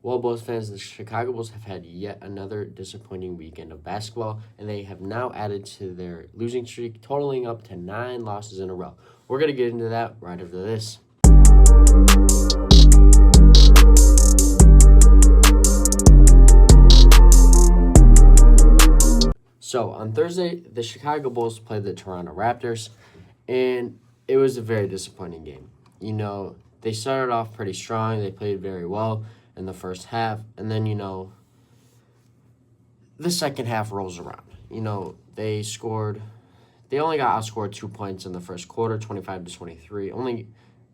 Well, Bulls fans, the Chicago Bulls have had yet another disappointing weekend of basketball, and they have now added to their losing streak, totaling up to 9 losses in a row. We're going to get into that right after this. So, on Thursday, the Chicago Bulls played the Toronto Raptors, and it was a very disappointing game. They started off pretty strong, they played very well in the first half, and then, the second half rolls around. They only got outscored 2 points in the first quarter, 25-23.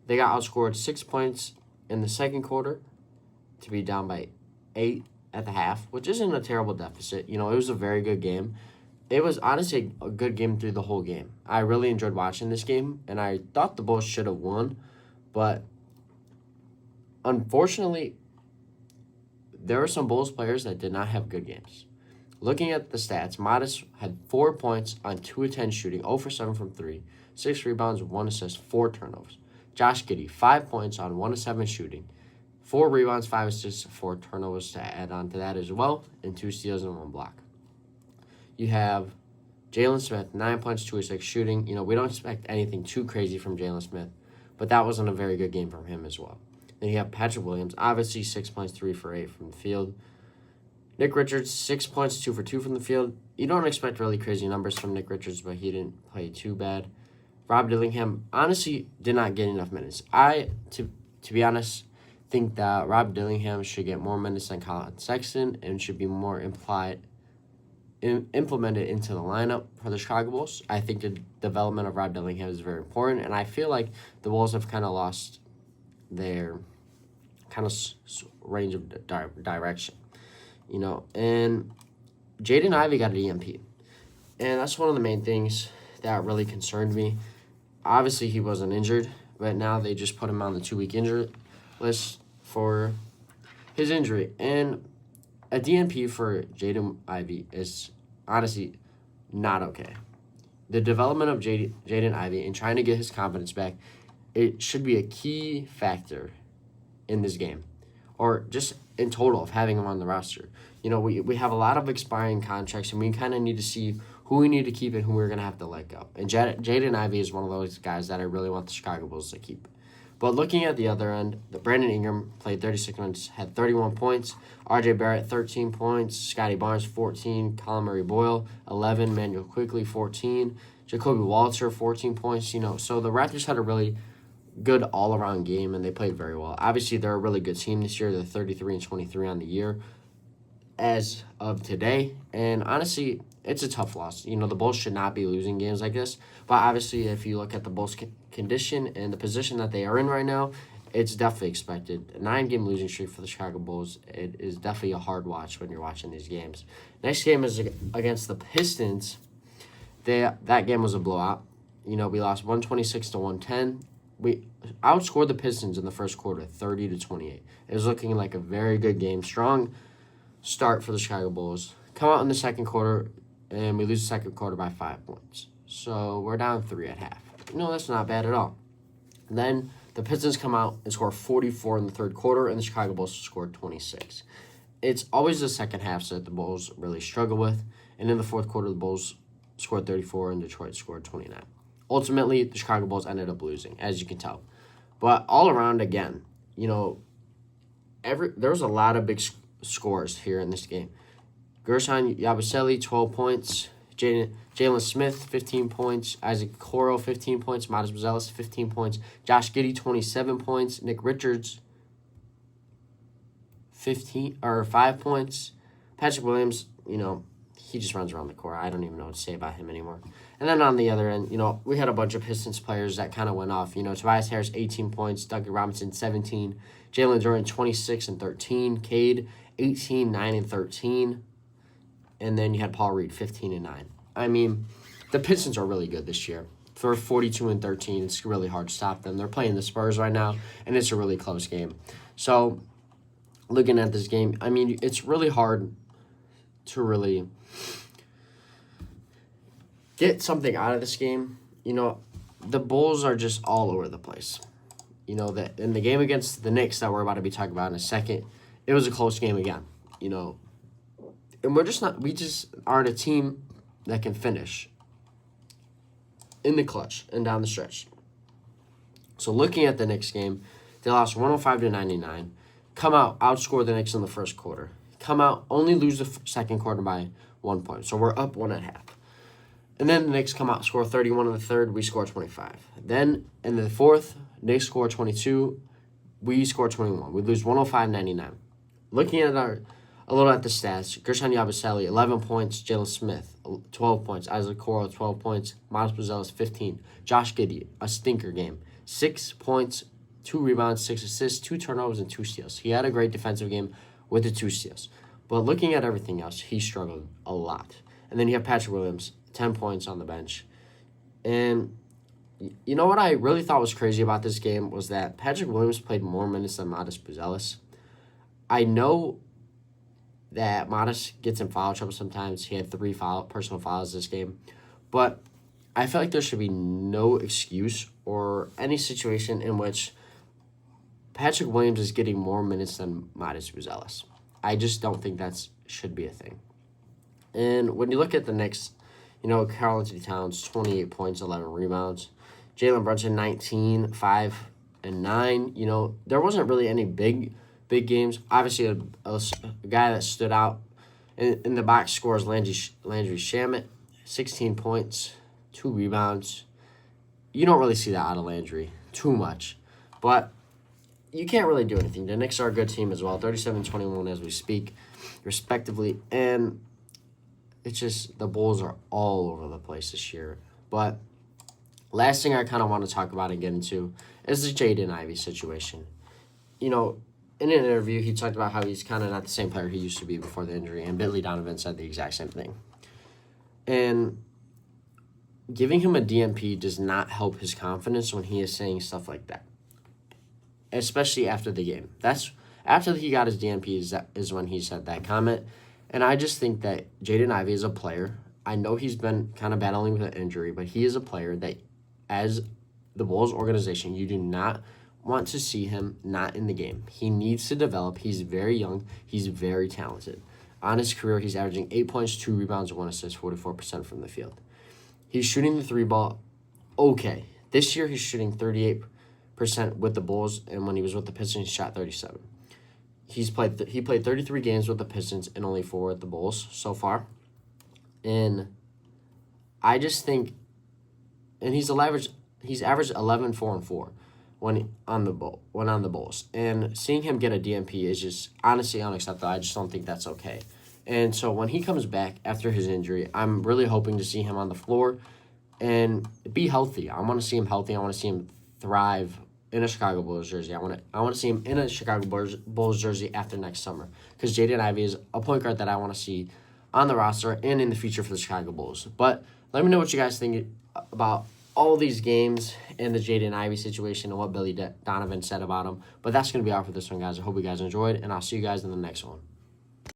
They got outscored 6 points in the second quarter to be down by 8 at the half, which isn't a terrible deficit. It was a very good game. It was honestly a good game through the whole game. I really enjoyed watching this game, and I thought the Bulls should have won, but unfortunately, there were some Bulls players that did not have good games. Looking at the stats, Modest had 4 points on 2 of 10 shooting, 0 for 7 from 3, 6 rebounds, 1 assist, 4 turnovers. Josh Giddey, 5 points on 1 of 7 shooting, 4 rebounds, 5 assists, 4 turnovers to add on to that as well, and 2 steals and 1 block. You have Jalen Smith, 9 points, 2 of 6 shooting. We don't expect anything too crazy from Jalen Smith, but that wasn't a very good game from him as well. Then you have Patrick Williams, obviously 6 points, 3 for 8 from the field. Nick Richards, 6 points, 2 for 2 from the field. You don't expect really crazy numbers from Nick Richards, but he didn't play too bad. Rob Dillingham honestly did not get enough minutes. To be honest, think that Rob Dillingham should get more minutes than Colin Sexton and should be more implemented into the lineup for the Chicago Bulls. I think the development of Rob Dillingham is very important, and I feel like the Bulls have kind of lost their kind of range of direction. And Jaden Ivey got an EMP, and that's one of the main things that really concerned me. Obviously, he wasn't injured, but now they just put him on the 2-week injury list for his injury, and a DNP for Jaden Ivey is honestly not okay. The development of Jaden Ivey and trying to get his confidence back, it should be a key factor in this game, or just in total of having him on the roster. We have a lot of expiring contracts, and we kind of need to see who we need to keep and who we're going to have to let go. And Jaden Ivey is one of those guys that I really want the Chicago Bulls to keep. But looking at the other end, Brandon Ingram played 36 minutes, had 31 points. R.J. Barrett, 13 points. Scotty Barnes, 14. Colin Murray-Boyle, 11. Manuel Quickley, 14. Jacoby Walter, 14 points. So the Raptors had a really good all-around game, and they played very well. Obviously, they're a really good team this year. They're 33-23 on the year as of today. And honestly, it's a tough loss. The Bulls should not be losing games like this. But obviously, if you look at the Bulls' condition and the position that they are in right now, it's definitely expected. A 9-game losing streak for the Chicago Bulls. It is definitely a hard watch when you're watching these games. Next game is against the Pistons. That game was a blowout. We lost 126-110. We outscored the Pistons in the first quarter, 30-28. It was looking like a very good game. Strong start for the Chicago Bulls. Come out in the second quarter, and we lose the second quarter by 5 points. So we're down 3 at half. That's not bad at all. Then the Pistons come out and score 44 in the third quarter, and the Chicago Bulls scored 26. It's always the second half that the Bulls really struggle with. And in the fourth quarter, the Bulls scored 34, and Detroit scored 29. Ultimately, the Chicago Bulls ended up losing, as you can tell. But all around, again, there was a lot of big scores here in this game. Gershon Yabusele, 12 points. Jalen Smith, 15 points. Isaac Okoro, 15 points. Modest Buzelis, 15 points. Josh Giddey, 27 points. Nick Richards, 5 points. Patrick Williams, he just runs around the court. I don't even know what to say about him anymore. And then on the other end, we had a bunch of Pistons players that kind of went off. Tobias Harris, 18 points. Duncan Robinson, 17. Jalen Duren, 26 and 13. Cade, 18, 9 and 13. And then you had Paul Reed, 15 and 9. I mean, the Pistons are really good this year. For 42 and 13, it's really hard to stop them. They're playing the Spurs right now, and it's a really close game. So, looking at this game, I mean, it's really hard to really get something out of this game. The Bulls are just all over the place. That in the game against the Knicks that we're about to be talking about in a second, it was a close game again, you know. And we just aren't a team that can finish in the clutch and down the stretch. So looking at the Knicks game, they lost 105-99. Come out, outscore the Knicks in the first quarter. Come out, only lose the second quarter by 1 point. So we're up 1.5. And then the Knicks come out, score 31 in the third. We score 25. Then in the fourth, Knicks score 22. We score 21. We lose 105-99. Looking at a little at the stats, Gershon Yabusele, 11 points. Jalen Smith, 12 points. Isaac Okoro, 12 points. Miles Bridges, 15. Josh Giddey, a stinker game. 6 points, 2 rebounds, 6 assists, 2 turnovers, and 2 steals. He had a great defensive game with the 2 steals. But looking at everything else, he struggled a lot. And then you have Patrick Williams, 10 points on the bench. And you know what I really thought was crazy about this game was that Patrick Williams played more minutes than Modest Buzelis. I know that Modest gets in foul trouble sometimes. He had 3 personal fouls this game. But I feel like there should be no excuse or any situation in which Patrick Williams is getting more minutes than Modest Buzelis. I just don't think that should be a thing. And when you look at the Knicks, you know, Karl-Anthony Towns, 28 points, 11 rebounds. Jalen Brunson, 19, 5, and 9. You know, there wasn't really any big games. Obviously, a guy that stood out in the box scores, Landry Shamet, 16 points, 2 rebounds. You don't really see that out of Landry too much. But you can't really do anything. The Knicks are a good team as well, 37-21 as we speak, respectively. And it's just the Bulls are all over the place this year. But last thing I kind of want to talk about and get into is the Jaden Ivey situation. You know, in an interview, he talked about how he's kind of not the same player he used to be before the injury, and Billy Donovan said the exact same thing. And giving him a DNP does not help his confidence when he is saying stuff like that, especially after the game. That's after he got his DNP is when he said that comment. And I just think that Jaden Ivey is a player. I know he's been kind of battling with an injury, but he is a player that, as the Bulls organization, you do not want to see him not in the game. He needs to develop. He's very young. He's very talented. On his career, he's averaging 8 points, 2 rebounds, and 1 assist, 44% from the field. He's shooting the 3 ball okay. This year, he's shooting 38% with the Bulls, and when he was with the Pistons, he shot 37%. He played 33 games with the Pistons and only 4 with the Bulls so far. And I just think, and he's averaged 11, 4, and 4 when on the Bulls. And seeing him get a DNP is just honestly unacceptable. I just don't think that's okay. And so when he comes back after his injury, I'm really hoping to see him on the floor and be healthy. I want to see him healthy. I want to see him thrive in a Chicago Bulls jersey. I want to see him in a Chicago Bulls jersey after next summer, because Jaden Ivey is a point guard that I want to see on the roster and in the future for the Chicago Bulls. But let me know what you guys think about all these games and the Jaden Ivey situation and what Billy Donovan said about him. But that's going to be all for this one, guys. I hope you guys enjoyed, and I'll see you guys in the next one.